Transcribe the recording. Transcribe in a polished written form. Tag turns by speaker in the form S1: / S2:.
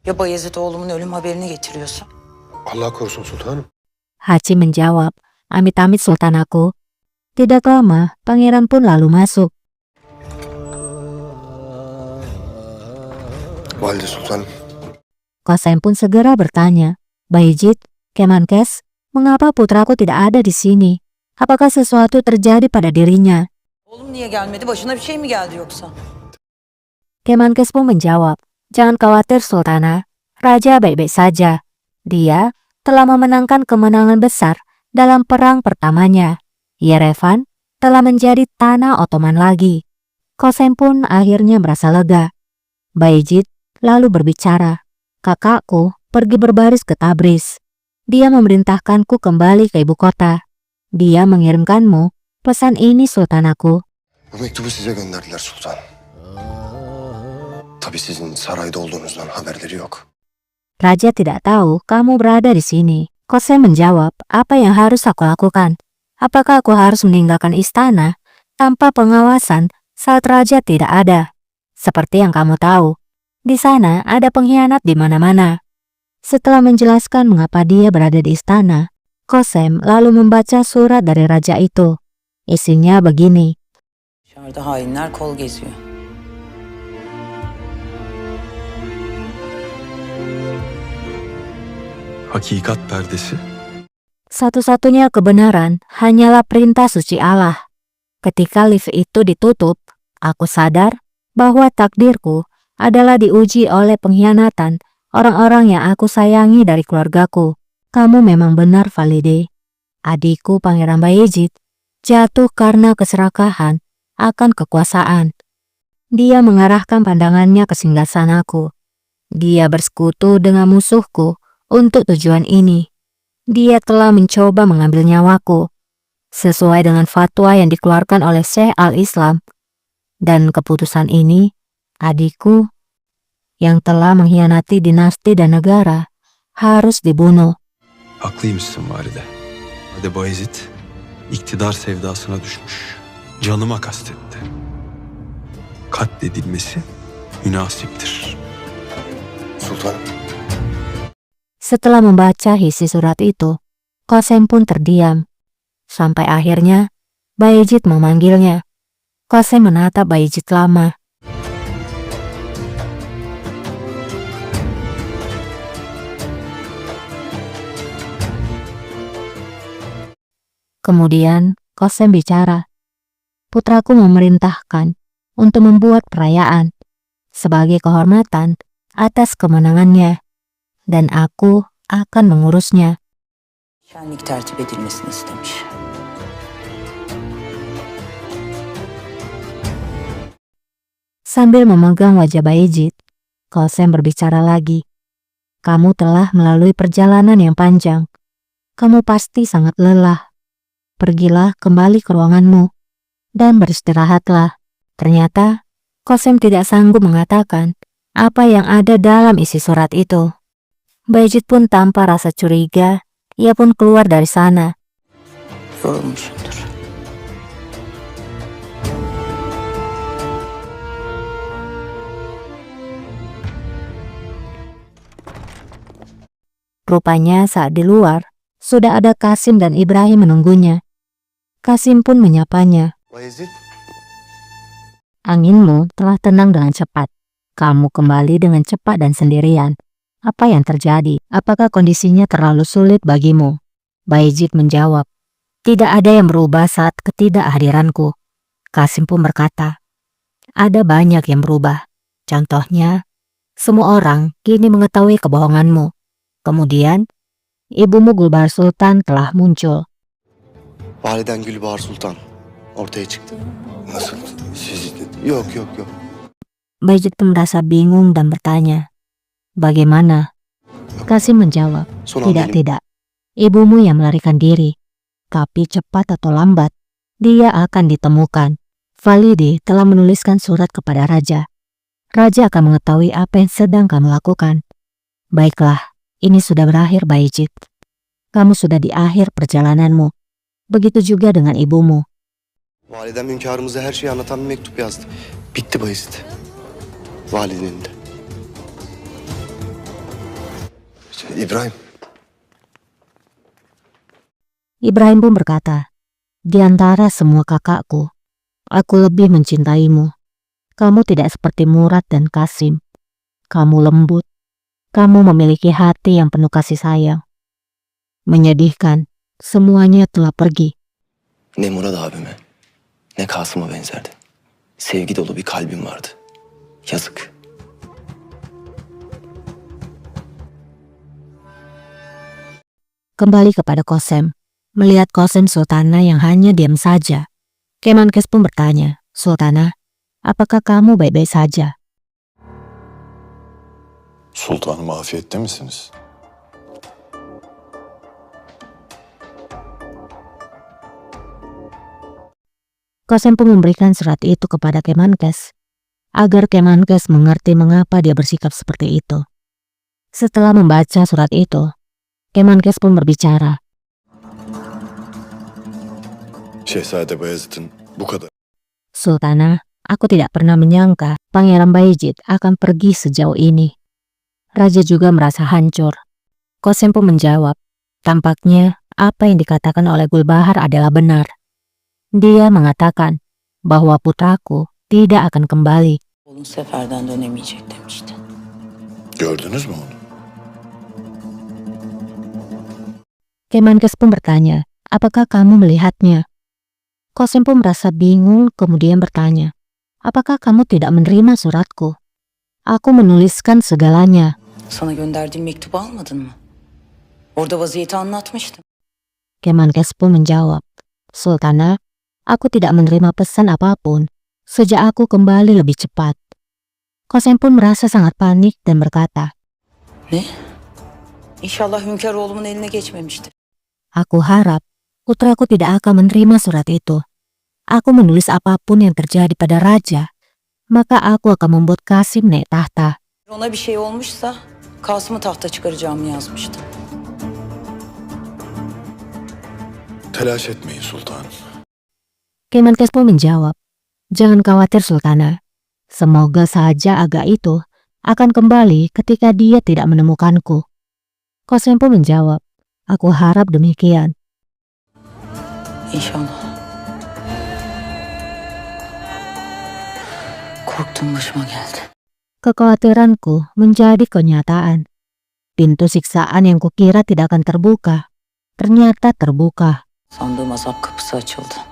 S1: Ya Bayezid oğlumun ölüm haberini getiriyorsa?
S2: Allah korusun sultanım.
S3: Haji menjawab, amit-amit sultan aku. Tidak lama, pangeran pun lalu masuk.
S2: Valide sultanım.
S3: Qasem pun segera bertanya, Bayezid, Kemenkes, mengapa putraku tidak ada di sini? Apakah sesuatu terjadi pada dirinya?
S1: Oğlum niye gelmedi? Başına bir şey mi geldi yoksa?
S3: Kemenkes pun menjawab, jangan khawatir Sultana, Raja baik-baik saja. Dia telah memenangkan kemenangan besar dalam perang pertamanya. Yerevan telah menjadi tanah Ottoman lagi. Qasem pun akhirnya merasa lega. Bayezid lalu berbicara, kakakku pergi berbaris ke Tabriz. Dia memerintahkanku kembali ke ibu kota. Dia mengirimkanmu pesan ini sultanaku.
S2: Bu mektubu size gönderdiler sultanım. Tabii sizin sarayda olduğunuzdan haberleri yok.
S3: Raja tidak tahu kamu berada di sini. Qasem menjawab, apa yang harus aku lakukan? Apakah aku harus meninggalkan istana tanpa pengawasan saat raja tidak ada? Seperti yang kamu tahu, di sana ada pengkhianat di mana-mana. Setelah menjelaskan mengapa dia berada di istana, Qasem lalu membaca surat dari raja itu. Isinya begini.
S1: Dışarıda hainler kol geziyor.
S4: Hakikat perdesi.
S3: Satu-satunya kebenaran hanyalah perintah suci Allah. Ketika lift itu ditutup, aku sadar bahwa takdirku adalah diuji oleh pengkhianatan orang-orang yang aku sayangi dari keluargaku. Kamu memang benar, Valide. Adikku Pangeran Bayezid jatuh karena keserakahan akan kekuasaan. Dia mengarahkan pandangannya ke singgasanaku. Dia bersekutu dengan musuhku untuk tujuan ini. Dia telah mencoba mengambil nyawaku, sesuai dengan fatwa yang dikeluarkan oleh Syekh al-Islam. Dan keputusan ini, adikku yang telah mengkhianati dinasti dan negara harus dibunuh.
S4: Haklıymışsın valide. Valide Bayezid iktidar sevdasına düşmüş. Canıma kastetti. Katledilmesi münasiptir.
S2: Sultanım.
S3: Setelah membaca isi surat itu, Qasem pun terdiam. Sampai akhirnya, Bayezid memanggilnya. Qasem menatap Bayezid lama. Kemudian, Qasem bicara. Putraku memerintahkan untuk membuat perayaan sebagai kehormatan atas kemenangannya. Dan aku akan mengurusnya.
S1: Şenlik tertip edilmesini istemiş.
S3: Sambil memegang wajah Bayezid, Qasem berbicara lagi. Kamu telah melalui perjalanan yang panjang. Kamu pasti sangat lelah. Pergilah kembali ke ruanganmu dan beristirahatlah. Ternyata, Qasem tidak sanggup mengatakan apa yang ada dalam isi surat itu. Bayezid pun tanpa rasa curiga, ia pun keluar dari sana.
S1: Yorulmuşumdur.
S3: Rupanya saat di luar, sudah ada Qasim dan Ibrahim menunggunya. Qasim pun menyapanya.
S2: Bayezid.
S3: Anginmu telah tenang dengan cepat. Kamu kembali dengan cepat dan sendirian. Apa yang terjadi? Apakah kondisinya terlalu sulit bagimu? Bayezid menjawab, tidak ada yang berubah saat ketidakhadiranku. Qasim pun berkata, ada banyak yang berubah. Contohnya, semua orang kini mengetahui kebohonganmu. Kemudian, ibumu Gulbahar Sultan telah muncul.
S2: Validen Gülbahar Sultan ortaya çıktı. Nasıl? Siz... Yok.
S3: Bayezid pun merasa bingung dan bertanya, bagaimana? Qasim menjawab, tidak. Ibumu yang melarikan diri. Tapi cepat atau lambat, dia akan ditemukan. Valide telah menuliskan surat kepada Raja. Raja akan mengetahui apa yang sedang kamu lakukan. Baiklah, ini sudah berakhir Bayezid. Kamu sudah di akhir perjalananmu. Begitu juga dengan ibumu.
S2: Validem hünkârımıza her şeyi anlatan bir mektup yazdı. Bitti Bayezid. Validenin de. İbrahim.
S3: Ibrahim pun berkata, "Di antara semua kakakku, aku lebih mencintaimu. Kamu tidak seperti Murad dan Kasim. Kamu lembut. Kamu memiliki hati yang penuh kasih sayang. Menyedihkan, semuanya telah pergi."
S5: Ne Murat abime, ne Kasım'a benzerdi. Sevgi dolu bir kalbim vardı. Yazık.
S3: Kembali kepada Kosem. Melihat Kosem Sultana yang hanya diam saja, Kemenkes pun bertanya, "Sultana, apakah kamu baik-baik saja?"
S6: Sultanım afiyette misiniz?
S3: Kosem pun memberikan surat itu kepada Kemenkes, agar Kemenkes mengerti mengapa dia bersikap seperti itu. Setelah membaca surat itu, Kemenkes pun berbicara,
S6: Şehzade Bayezid'in bu kadar
S3: "Sultana, aku tidak pernah menyangka Pangeran Bayezid akan pergi sejauh ini." Raja juga merasa hancur. Kosem pun menjawab, tampaknya apa yang dikatakan oleh Gulbahar adalah benar. Dia mengatakan bahwa putraku tidak akan kembali.
S1: Oğlun seferden dönemeyecek demişti.
S6: gördünüz mü onu?
S3: Kemenkes pun bertanya, "Apakah kamu melihatnya?" Kosem pun merasa bingung kemudian bertanya, "Apakah kamu tidak menerima suratku? Aku menuliskan segalanya."
S1: Sana gönderdiğim mektubu almadın mı? Orada vaziyeti anlatmıştım.
S3: Kemenkes pun menjawab, "Sultana, aku tidak menerima pesan apapun sejak aku kembali lebih cepat." Kosem pun merasa sangat panik dan berkata,
S1: Ne? İnşallah hünkâr oğlumun eline geçmemiştir.
S3: "Aku harap putraku tidak akan menerima surat itu. Aku menulis apapun yang terjadi pada raja, maka aku akan membuat Kasim naik tahta."
S1: Ona bir şey olmuşsa Kasım'ı tahta çıkaracağımı yazmıştım.
S6: Telaş etmeyin sultanım.
S3: Kemenkes pun menjawab, "Jangan khawatir Sultana. Semoga saja Aga itu akan kembali ketika dia tidak menemukanku." Kosem pun menjawab, "Aku harap demikian."
S1: İnşallah. Korktuğum başıma geldi.
S3: Kekhawatiranku menjadi kenyataan. Pintu siksaan yang kukira tidak akan terbuka, ternyata terbuka.
S1: Sandığım azap kapısı açıldı.